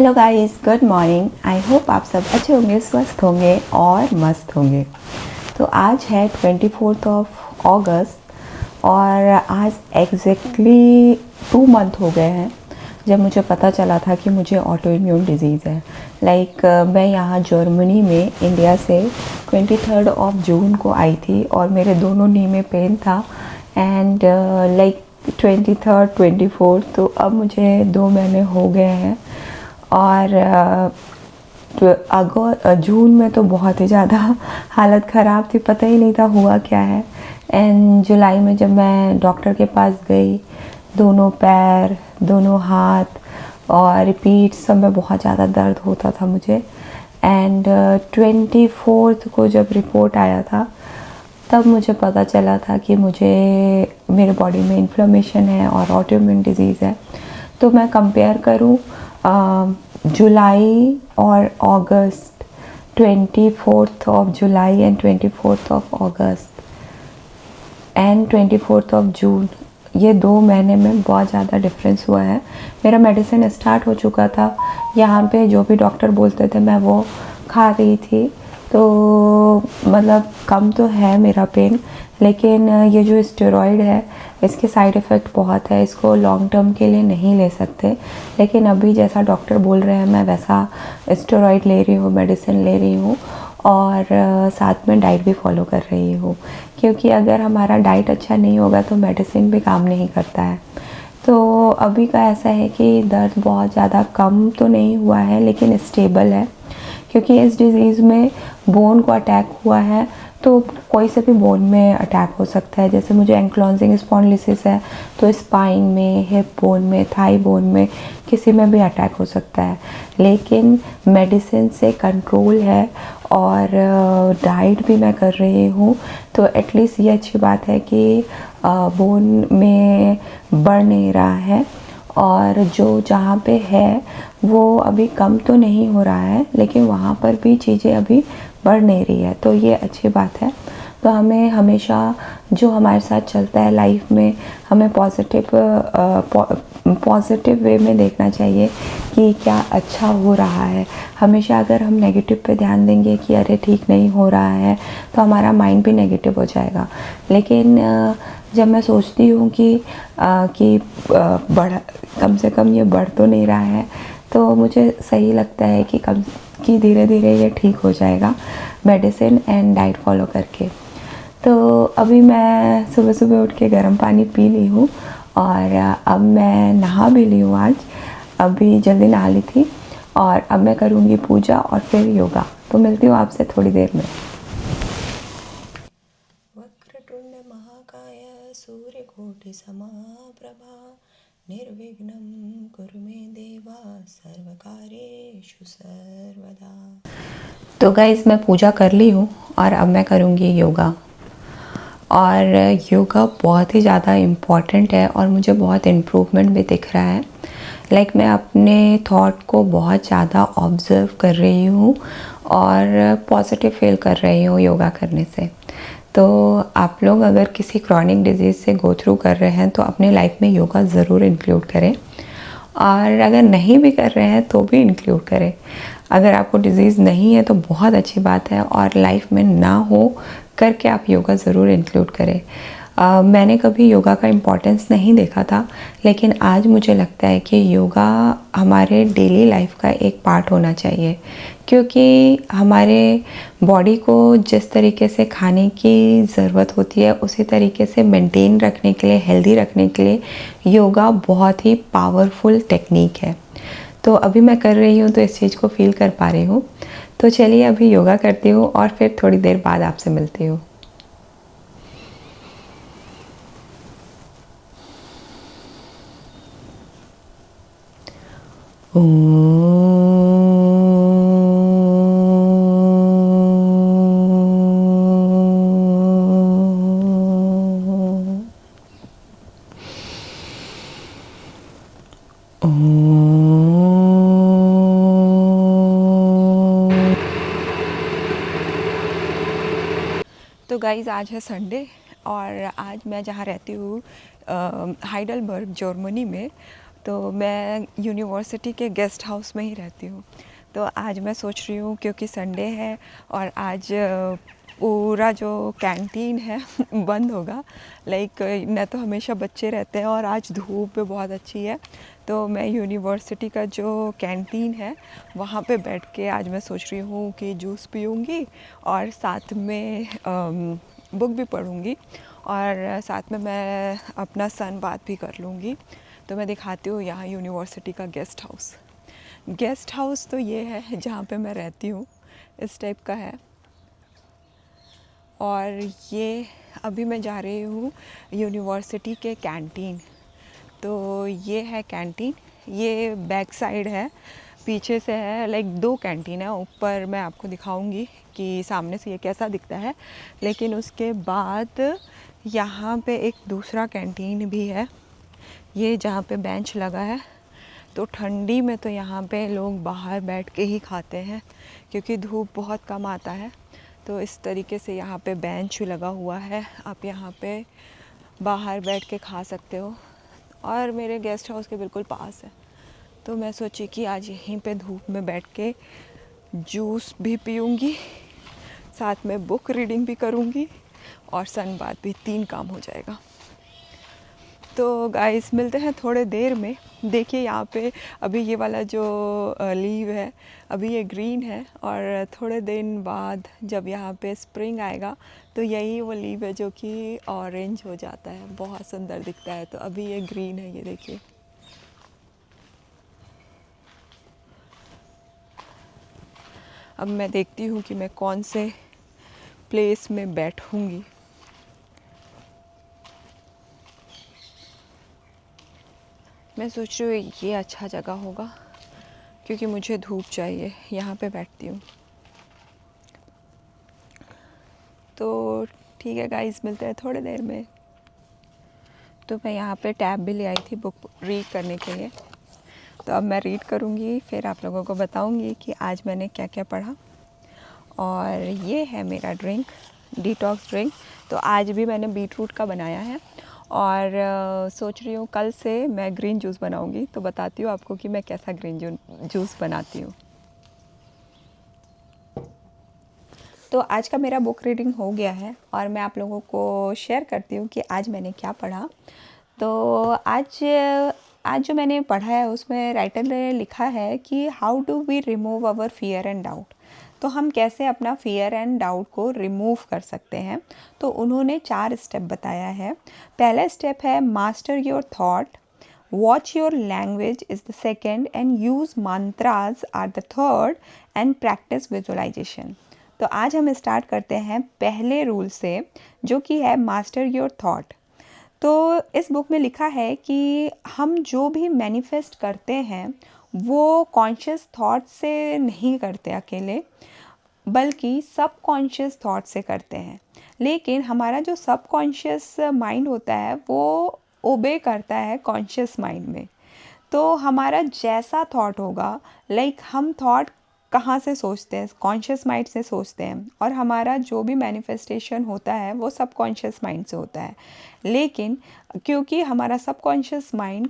Hello guys, good morning. I hope आप सब अच्छे होंगे, स्वस्थ होंगे और मस्त होंगे। तो आज है 24 अगस्त और आज एग्जैक्टली 2 मंथ हो गए हैं जब मुझे पता चला था कि मुझे ऑटो इम्यून डिजीज़ है। मैं यहाँ जर्मनी में इंडिया से 23 जून को आई थी और मेरे दोनों नी में पेन था एंड 23 24, तो अब मुझे 2 महीने हो गए हैं। और जून में तो बहुत ही ज़्यादा हालत ख़राब थी, पता ही नहीं था हुआ क्या है। एंड जुलाई में जब मैं डॉक्टर के पास गई, दोनों पैर, दोनों हाथ और पीठ सब में बहुत ज़्यादा दर्द होता था मुझे। एंड 24 को जब रिपोर्ट आया था तब मुझे पता चला था कि मुझे मेरे बॉडी में इन्फ्लेमेशन है और ऑटो इम्यून डिजीज़ है। तो मैं कंपेयर करूँ जुलाई और अगस्त, 24 जुलाई एंड 24 अगस्त एंड 24 जून, ये 2 महीने में बहुत ज़्यादा डिफरेंस हुआ है। मेरा मेडिसिन स्टार्ट हो चुका था, यहाँ पे जो भी डॉक्टर बोलते थे मैं वो खा रही थी, तो मतलब कम तो है मेरा पेन, लेकिन ये जो स्टेरॉइड है इसके साइड इफ़ेक्ट बहुत है, इसको लॉन्ग टर्म के लिए नहीं ले सकते। लेकिन अभी जैसा डॉक्टर बोल रहे हैं मैं वैसा स्टेरॉइड ले रही हूँ, मेडिसिन ले रही हूँ और साथ में डाइट भी फॉलो कर रही हूँ, क्योंकि अगर हमारा डाइट अच्छा नहीं होगा तो मेडिसिन भी काम नहीं करता है। तो अभी का ऐसा है कि दर्द बहुत ज़्यादा कम तो नहीं हुआ है लेकिन स्टेबल है, क्योंकि इस डिज़ीज़ में बोन को अटैक हुआ है तो कोई से भी बोन में अटैक हो सकता है। जैसे मुझे एंक्लोजिंग स्पॉन्डिलोसिस है तो स्पाइन में, हिप बोन में, थाई बोन में, किसी में भी अटैक हो सकता है। लेकिन मेडिसिन से कंट्रोल है और डाइट भी मैं कर रही हूँ, तो एटलीस्ट ये अच्छी बात है कि बोन में बढ़ नहीं रहा है और जो जहाँ पे है वो अभी कम तो नहीं हो रहा है, लेकिन वहाँ पर भी चीज़ें अभी बढ़ नहीं रही है, तो ये अच्छी बात है। तो हमें हमेशा जो हमारे साथ चलता है लाइफ में, हमें पॉजिटिव वे में देखना चाहिए कि क्या अच्छा हो रहा है। हमेशा अगर हम नेगेटिव पे ध्यान देंगे कि अरे ठीक नहीं हो रहा है, तो हमारा माइंड भी नेगेटिव हो जाएगा। लेकिन जब मैं सोचती हूँ कि कम से कम ये बढ़ तो नहीं रहा है, तो मुझे सही लगता है कि धीरे धीरे ये ठीक हो जाएगा मेडिसिन एंड डाइट फॉलो करके। तो अभी मैं सुबह सुबह उठ के गर्म पानी पी ली हूँ और अब मैं नहा भी ली हूँ। आज अभी जल्दी नहा ली थी और अब मैं करूँगी पूजा और फिर योगा। तो मिलती हूँ आपसे थोड़ी देर में। वक्रतुंड महाकाय सूर्यकोटि समप्रभा निर्विघ्नं कुरु मे देवा सर्वकार्येषु सर्वदा। तो गाइस, मैं पूजा कर ली हूँ और अब मैं करूँगी योगा। और योगा बहुत ही ज़्यादा इम्पॉर्टेंट है और मुझे बहुत इम्प्रूवमेंट भी दिख रहा है। मैं अपने थॉट को बहुत ज़्यादा ऑब्ज़र्व कर रही हूँ और पॉजिटिव फील कर रही हूँ योगा करने से। तो आप लोग अगर किसी क्रॉनिक डिजीज़ से गो थ्रू कर रहे हैं तो अपने लाइफ में योगा ज़रूर इंक्लूड करें, और अगर नहीं भी कर रहे हैं तो भी इंक्लूड करें। अगर आपको डिज़ीज़ नहीं है तो बहुत अच्छी बात है, और लाइफ में ना हो करके आप योगा ज़रूर इंक्लूड करें। मैंने कभी योगा का इम्पोर्टेंस नहीं देखा था, लेकिन आज मुझे लगता है कि योगा हमारे डेली लाइफ का एक पार्ट होना चाहिए, क्योंकि हमारे बॉडी को जिस तरीके से खाने की ज़रूरत होती है उसी तरीके से मेंटेन रखने के लिए, हेल्दी रखने के लिए योगा बहुत ही पावरफुल टेक्निक है। तो अभी मैं कर रही हूँ तो इस चीज़ को फील कर पा रही हूँ। तो चलिए अभी योगा करती हूँ और फिर थोड़ी देर बाद आपसे मिलती हूँ। तो गाइज़, आज है संडे और आज मैं जहाँ रहती हूँ हाइडलबर्ग जर्मनी में, तो मैं यूनिवर्सिटी के गेस्ट हाउस में ही रहती हूँ। तो आज मैं सोच रही हूँ क्योंकि संडे है और आज पूरा जो कैंटीन है बंद होगा। लाइक न तो हमेशा बच्चे रहते हैं और आज धूप भी बहुत अच्छी है, तो मैं यूनिवर्सिटी का जो कैंटीन है वहाँ पे बैठ के आज मैं सोच रही हूँ कि जूस पीऊँगी और साथ में बुक भी पढ़ूँगी और साथ में मैं अपना सन बात भी कर लूँगी। तो मैं दिखाती हूँ यहाँ यूनिवर्सिटी का गेस्ट हाउस। गेस्ट हाउस तो ये है जहाँ पे मैं रहती हूँ, इस टाइप का है। और ये अभी मैं जा रही हूँ यूनिवर्सिटी के कैंटीन। तो ये है कैंटीन, ये बैक साइड है, पीछे से है। लाइक 2 कैंटीन है, ऊपर मैं आपको दिखाऊंगी कि सामने से ये कैसा दिखता है। लेकिन उसके बाद यहाँ पे एक दूसरा कैंटीन भी है, ये जहाँ पे बेंच लगा है। तो ठंडी में तो यहाँ पे लोग बाहर बैठ के ही खाते हैं क्योंकि धूप बहुत कम आता है। तो इस तरीके से यहाँ पे बेंच लगा हुआ है, आप यहाँ पे बाहर बैठ के खा सकते हो और मेरे गेस्ट हाउस के बिल्कुल पास है। तो मैं सोची कि आज यहीं पे धूप में बैठ के जूस भी पीऊँगी, साथ में बुक रीडिंग भी करूँगी और सन बात भी, 3 काम हो जाएगा। तो गाइस मिलते हैं थोड़े देर में। देखिए यहाँ पे अभी ये वाला जो लीव है अभी ये ग्रीन है और थोड़े दिन बाद जब यहाँ पे स्प्रिंग आएगा तो यही वो लीव है जो कि ऑरेंज हो जाता है, बहुत सुंदर दिखता है। तो अभी ये ग्रीन है, ये देखिए। अब मैं देखती हूँ कि मैं कौन से प्लेस में बैठूँगी। मैं सोच रही हूँ ये अच्छा जगह होगा क्योंकि मुझे धूप चाहिए, यहाँ पे बैठती हूँ। तो ठीक है गाइस, मिलते हैं थोड़ी देर में। तो मैं यहाँ पे टैब भी ले आई थी बुक रीड करने के लिए। तो अब मैं रीड करूँगी, फिर आप लोगों को बताऊँगी कि आज मैंने क्या क्या पढ़ा। और ये है मेरा ड्रिंक, डिटॉक्स ड्रिंक। तो आज भी मैंने बीटरूट का बनाया है और सोच रही हूँ कल से मैं ग्रीन जूस बनाऊँगी। तो बताती हूँ आपको कि मैं कैसा ग्रीन जूस बनाती हूँ। तो आज का मेरा बुक रीडिंग हो गया है और मैं आप लोगों को शेयर करती हूँ कि आज मैंने क्या पढ़ा। तो आज जो मैंने पढ़ा है उसमें राइटर ने लिखा है कि how do we remove our fear and doubt. तो हम कैसे अपना फियर एंड डाउट को रिमूव कर सकते हैं। तो उन्होंने 4 स्टेप बताया है। पहला स्टेप है master your thought, watch your language is the second, and use mantras are the third, and practice visualization. तो आज हम स्टार्ट करते हैं पहले रूल से, जो कि है मास्टर योर थॉट। तो इस बुक में लिखा है कि हम जो भी मैनिफेस्ट करते हैं वो कॉन्शियस थॉट से नहीं करते अकेले, बल्कि सब कॉन्शियस थॉट से करते हैं। लेकिन हमारा जो सब कॉन्शियस माइंड होता है वो ओबे करता है कॉन्शियस माइंड में। तो हमारा जैसा थॉट होगा, लाइक हम थॉट कहाँ से सोचते हैं, कॉन्शियस माइंड से सोचते हैं, और हमारा जो भी मैनिफेस्टेशन होता है वो सब कॉन्शियस माइंड से होता है। लेकिन क्योंकि हमारा सब कॉन्शियस माइंड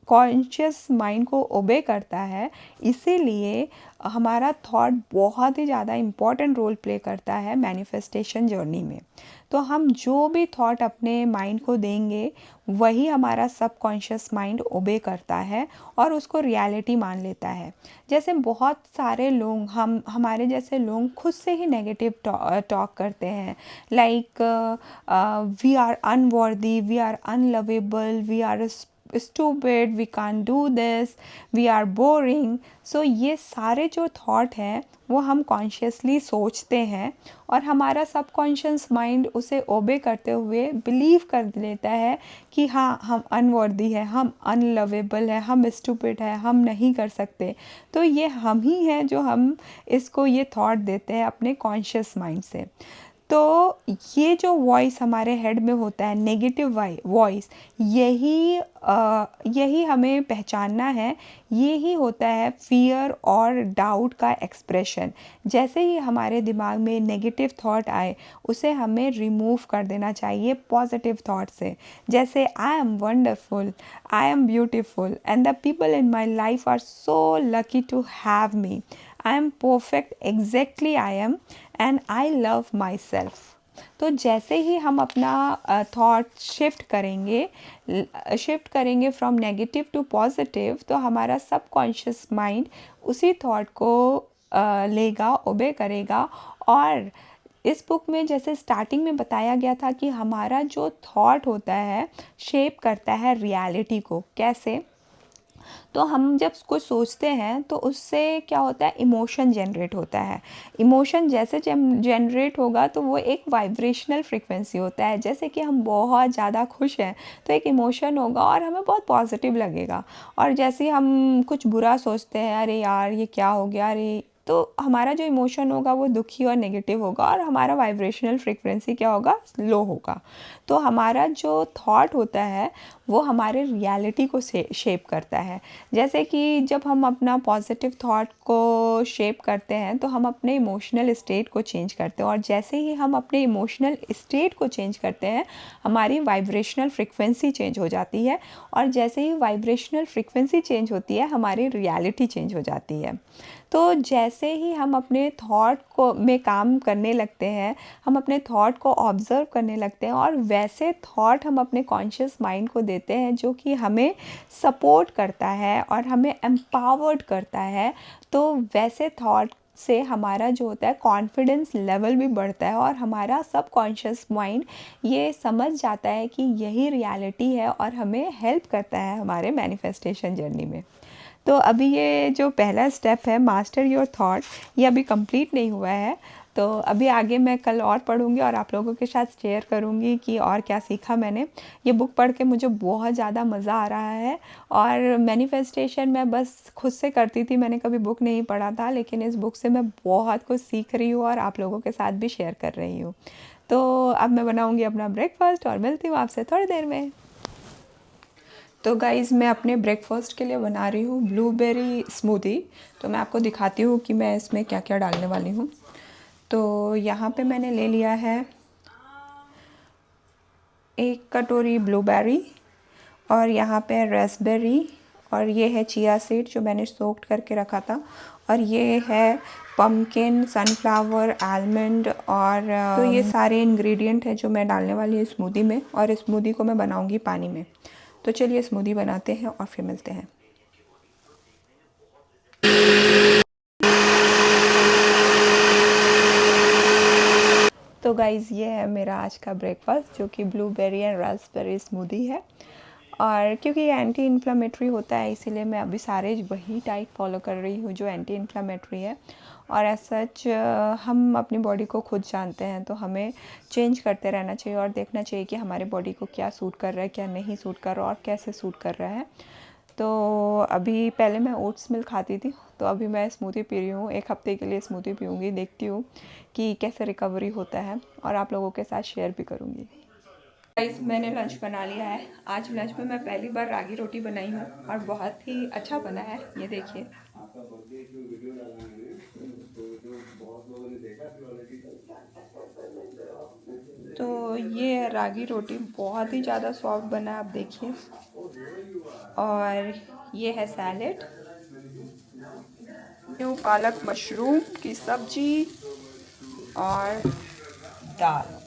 कॉन्शियस माइंड को ओबे करता है, इसीलिए हमारा थॉट बहुत ही ज़्यादा इम्पॉर्टेंट रोल प्ले करता है मैनिफेस्टेशन जर्नी में। तो हम जो भी थॉट अपने माइंड को देंगे वही हमारा सब कॉन्शियस माइंड ओबे करता है और उसको रियलिटी मान लेता है। जैसे बहुत सारे लोग, हमारे जैसे लोग खुद से ही नेगेटिव टॉक करते हैं, like we are unworthy, we are unlovable, we are stupid, we can't do this, we are boring। So ये सारे जो थॉट हैं वो हम कॉन्शियसली सोचते हैं और हमारा सब कॉन्शियस माइंड उसे ओबे करते हुए बिलीव कर लेता है कि हाँ, हम अनवर्दी है, हम अनलवेबल है, हम स्टूपिड है, हम नहीं कर सकते। तो ये हम ही हैं जो हम इसको ये थॉट देते हैं अपने कॉन्शियस माइंड से। तो ये जो वॉइस हमारे हेड में होता है, नेगेटिव वॉइस, यही हमें पहचानना है। ये ही होता है फियर और डाउट का एक्सप्रेशन। जैसे ही हमारे दिमाग में नेगेटिव थॉट आए, उसे हमें रिमूव कर देना चाहिए पॉजिटिव थॉट से। जैसे I am wonderful, I am beautiful and the people in my life are so lucky to have me, I am perfect exactly I am and I love myself. तो जैसे ही हम अपना thought shift करेंगे from negative to positive, तो हमारा subconscious mind उसी thought को लेगा, ओबे करेगा। और इस बुक में जैसे स्टार्टिंग में बताया गया था कि हमारा जो थॉट होता है शेप करता है रियलिटी को। कैसे? तो हम जब कुछ सोचते हैं तो उससे क्या होता है, इमोशन जनरेट होता है। इमोशन जैसे जनरेट होगा तो वो एक वाइब्रेशनल फ्रीक्वेंसी होता है। जैसे कि हम बहुत ज़्यादा खुश हैं तो एक इमोशन होगा और हमें बहुत पॉजिटिव लगेगा। और जैसे ही हम कुछ बुरा सोचते हैं, अरे यार ये क्या हो गया, अरे, तो हमारा जो इमोशन होगा वो दुखी और नेगेटिव होगा और हमारा वाइब्रेशनल फ्रीक्वेंसी क्या होगा, लो होगा। तो हमारा जो थॉट होता है वो हमारे रियलिटी को शेप करता है। जैसे कि जब हम अपना पॉजिटिव थॉट को शेप करते हैं तो हम अपने इमोशनल स्टेट को चेंज करते हैं, और जैसे ही हम अपने इमोशनल स्टेट को चेंज करते हैं हमारी वाइब्रेशनल फ्रीक्वेंसी चेंज हो जाती है, और जैसे ही वाइब्रेशनल फ्रीक्वेंसी चेंज होती है हमारी रियलिटी चेंज हो जाती है। तो जैसे ही हम अपने थॉट को में काम करने लगते हैं, हम अपने थॉट को ऑब्ज़र्व करने लगते हैं और वैसे थॉट हम अपने कॉन्शियस माइंड को देते हैं जो कि हमें सपोर्ट करता है और हमें एम्पावर्ड करता है, तो वैसे थॉट से हमारा जो होता है कॉन्फिडेंस लेवल भी बढ़ता है और हमारा सबकॉन्शियस माइंड ये समझ जाता है कि यही रियलिटी है और हमें हेल्प करता है हमारे मैनिफेस्टेशन जर्नी में। तो अभी ये जो पहला स्टेप है, मास्टर योर थॉट, ये अभी कंप्लीट नहीं हुआ है। तो अभी आगे मैं कल और पढ़ूंगी और आप लोगों के साथ शेयर करूंगी कि और क्या सीखा मैंने। ये बुक पढ़ के मुझे बहुत ज़्यादा मज़ा आ रहा है। और मैनिफेस्टेशन मैं बस खुद से करती थी, मैंने कभी बुक नहीं पढ़ा था, लेकिन इस बुक से मैं बहुत कुछ सीख रही हूँ और आप लोगों के साथ भी शेयर कर रही हूँ। तो अब मैं बनाऊँगी अपना ब्रेकफास्ट और मिलती हूँ आपसे थोड़ी देर में। तो गाइज़ मैं अपने ब्रेकफास्ट के लिए बना रही हूँ ब्लूबेरी स्मूदी। तो मैं आपको दिखाती हूँ कि मैं इसमें क्या क्या डालने वाली हूँ। तो यहाँ पे मैंने ले लिया है 1 कटोरी ब्लूबेरी, और यहाँ पे रास्पबेरी, और ये है चिया सीड जो मैंने सोक्ड करके रखा था, और ये है पम्पकिन, सनफ्लावर, आलमंड, और तो ये सारे इंग्रेडिएंट हैं जो मैं डालने वाली हूँ स्मूदी में, और स्मूदी को मैं बनाऊँगी पानी में। तो चलिए स्मूदी बनाते हैं और फिर मिलते हैं। तो गाइज़ ये है मेरा आज का ब्रेकफास्ट जो कि ब्लूबेरी एंड रास्पबेरी स्मूदी है। और क्योंकि ये एंटी इन्फ्लामेटरी होता है इसीलिए मैं अभी सारे वही डाइट फॉलो कर रही हूँ जो एंटी इन्फ्लामेटरी है। और एज सच हम अपनी बॉडी को खुद जानते हैं, तो हमें चेंज करते रहना चाहिए और देखना चाहिए कि हमारे बॉडी को क्या सूट कर रहा है, क्या नहीं सूट कर रहा और कैसे सूट कर रहा है। तो अभी पहले मैं ओट्स मिल्क खाती थी, तो अभी मैं स्मूदी पी रही हूँ। 1 हफ्ते के लिए स्मूदी पीऊँगी, देखती हूँ कि कैसे रिकवरी होता है और आप लोगों के साथ शेयर भी करूँगी। गाइस मैंने लंच बना लिया है। आज लंच में मैं पहली बार रागी रोटी बनाई हूँ और बहुत ही अच्छा बना है, ये देखिए। तो ये रागी रोटी बहुत ही ज़्यादा सॉफ्ट बना है, आप देखिए। और ये है सैलेड, न्यू पालक मशरूम की सब्जी और दाल।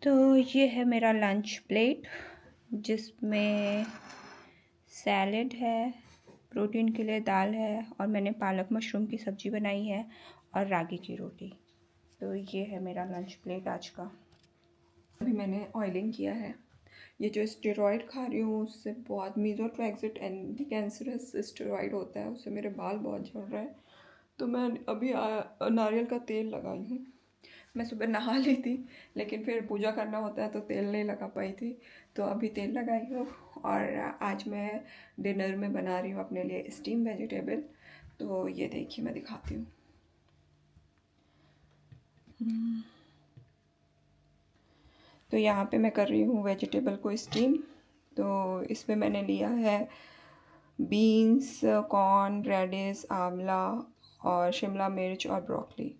तो ये है मेरा लंच प्लेट जिसमें सैलेड है, प्रोटीन के लिए दाल है, और मैंने पालक मशरूम की सब्ज़ी बनाई है और रागी की रोटी। तो ये है मेरा लंच प्लेट आज का। अभी मैंने ऑयलिंग किया है। ये जो स्टेरॉइड खा रही हूँ उससे बहुत, मीज़ोट्रैक्सिड एंटी कैंसरस स्टेरॉइड होता है, उससे मेरे बाल बहुत झड़ रहे हैं। तो मैं अभी नारियल का तेल लगाई हूँ। मैं सुबह नहा ली थी लेकिन फिर पूजा करना होता है तो तेल नहीं लगा पाई थी, तो अभी तेल लगाई हूँ। और आज मैं डिनर में बना रही हूँ अपने लिए स्टीम वेजिटेबल। तो ये देखिए मैं दिखाती हूँ। तो यहाँ पे मैं कर रही हूँ वेजिटेबल को स्टीम। तो इसमें मैंने लिया है बीन्स, कॉर्न, रेडिश, आंवला और शिमला मिर्च और ब्रोकली।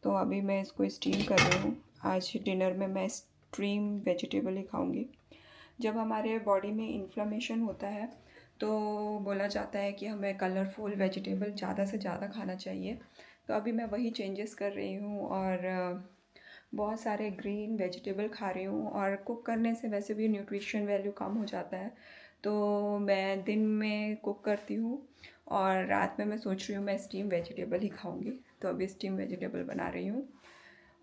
तो अभी मैं इसको स्टीम कर रही हूँ। आज डिनर में मैं स्टीम वेजिटेबल ही खाऊंगी। जब हमारे बॉडी में इन्फ्लेमेशन होता है तो बोला जाता है कि हमें कलरफुल वेजिटेबल ज़्यादा से ज़्यादा खाना चाहिए। तो अभी मैं वही चेंजेस कर रही हूँ और बहुत सारे ग्रीन वेजिटेबल खा रही हूँ। और कुक करने से वैसे भी न्यूट्रिशन वैल्यू कम हो जाता है, तो मैं दिन में कुक करती हूँ और रात में मैं सोच रही हूँ मैं स्टीम वेजिटेबल ही खाऊंगी। तो अभी स्टीम वेजिटेबल बना रही हूँ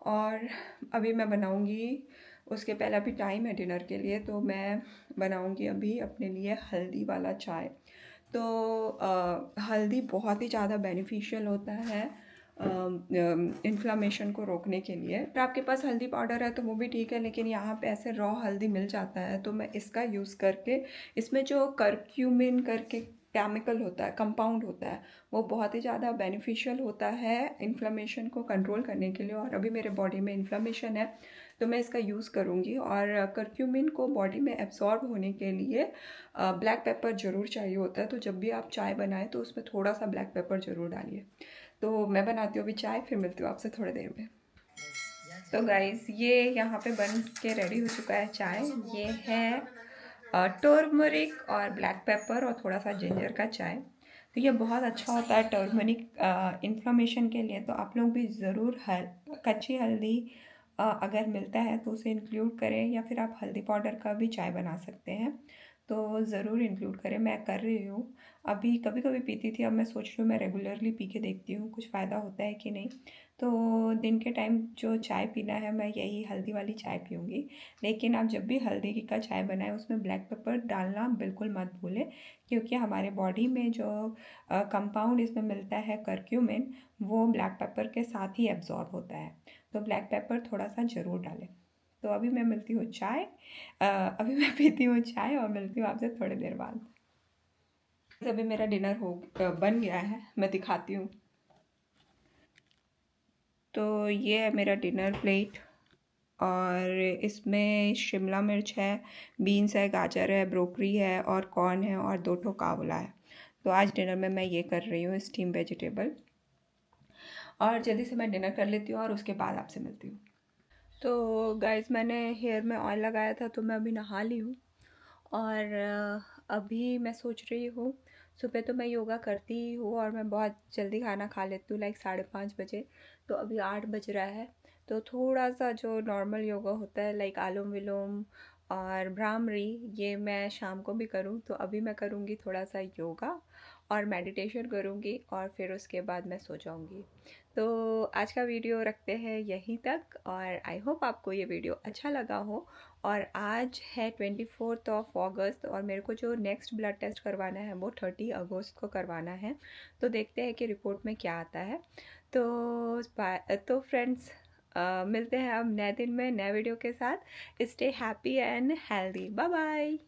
और अभी मैं बनाऊंगी। उसके पहले अभी टाइम है डिनर के लिए, तो मैं बनाऊंगी अभी अपने लिए हल्दी वाला चाय। तो हल्दी बहुत ही ज़्यादा बेनिफिशियल होता है इन्फ्लामेशन को रोकने के लिए। अगर आपके पास हल्दी पाउडर है तो वो भी ठीक है, लेकिन यहाँ पे ऐसे रॉ हल्दी मिल जाता है, तो मैं इसका यूज़ करके इसमें जो करक्यूमिन करके केमिकल होता है, कंपाउंड होता है, वो बहुत ही ज़्यादा बेनिफिशियल होता है इन्फ्लामेशन को कंट्रोल करने के लिए। और अभी मेरे बॉडी में इन्फ्लामेशन है तो मैं इसका यूज़ करूँगी। और करक्यूमिन को बॉडी में एब्जॉर्ब होने के लिए ब्लैक पेपर ज़रूर चाहिए होता है। तो जब भी आप चाय बनाएं तो उसमें थोड़ा सा ब्लैक पेपर ज़रूर डालिए। तो मैं बनाती हूँ अभी चाय, फिर मिलती हूँ आपसे थोड़ी देर में। तो गाइस ये यहाँ पे बन के रेडी हो चुका है चाय। ये है टर्मरिक और ब्लैक पेपर और थोड़ा सा जिंजर का चाय। तो ये बहुत अच्छा होता है टर्मरिक इन्फ्लेमेशन के लिए। तो आप लोग भी ज़रूर कच्ची हल्दी अगर मिलता है तो उसे इंक्लूड करें, या फिर आप हल्दी पाउडर का भी चाय बना सकते हैं। तो ज़रूर इंक्लूड करें। मैं कर रही हूँ अभी, कभी कभी पीती थी, अब मैं सोच रही हूँ मैं रेगुलरली पी के देखती हूँ कुछ फ़ायदा होता है कि नहीं। तो दिन के टाइम जो चाय पीना है मैं यही हल्दी वाली चाय पीऊँगी। लेकिन आप जब भी हल्दी का चाय बनाएं उसमें ब्लैक पेपर डालना बिल्कुल मत भूलें, क्योंकि हमारे बॉडी में जो कंपाउंड इसमें मिलता है करक्यूमिन, वो ब्लैक पेपर के साथ ही एब्जॉर्ब होता है। तो ब्लैक पेपर थोड़ा सा ज़रूर डालें। तो अभी मैं मिलती हूँ चाय, अभी मैं पीती हूँ चाय और मिलती हूँ आपसे थोड़ी देर बाद। अभी मेरा डिनर बन गया है, मैं दिखाती हूँ। तो ये है मेरा डिनर प्लेट और इसमें शिमला मिर्च है, बीन्स है, गाजर है, ब्रोकली है और कॉर्न है और 2 ठो कावला है। तो आज डिनर में मैं ये कर रही हूँ स्टीम वेजिटेबल। और जल्दी से मैं डिनर कर लेती हूँ और उसके बाद आपसे मिलती हूँ। तो गाइस मैंने हेयर में ऑयल लगाया था तो मैं अभी नहा ली हूँ। और अभी मैं सोच रही हूँ, सुबह तो मैं योगा करती ही हूँ और मैं बहुत जल्दी खाना खा लेती हूँ, लाइक 5:30 बजे। तो अभी 8 बज रहा है, तो थोड़ा सा जो नॉर्मल योगा होता है लाइक आलोम विलोम और भ्रामरी, ये मैं शाम को भी करूँ। तो अभी मैं करूँगी थोड़ा सा योगा और मेडिटेशन करूँगी और फिर उसके बाद मैं सो जाऊँगी। तो आज का वीडियो रखते हैं यहीं तक और आई होप आपको ये वीडियो अच्छा लगा हो। और आज है 24 अगस्त और मेरे को जो नेक्स्ट ब्लड टेस्ट करवाना है वो 30 अगस्त को करवाना है। तो देखते हैं कि रिपोर्ट में क्या आता है। तो फ्रेंड्स, मिलते हैं अब नए दिन में नए वीडियो के साथ। Stay happy and healthy. Bye bye.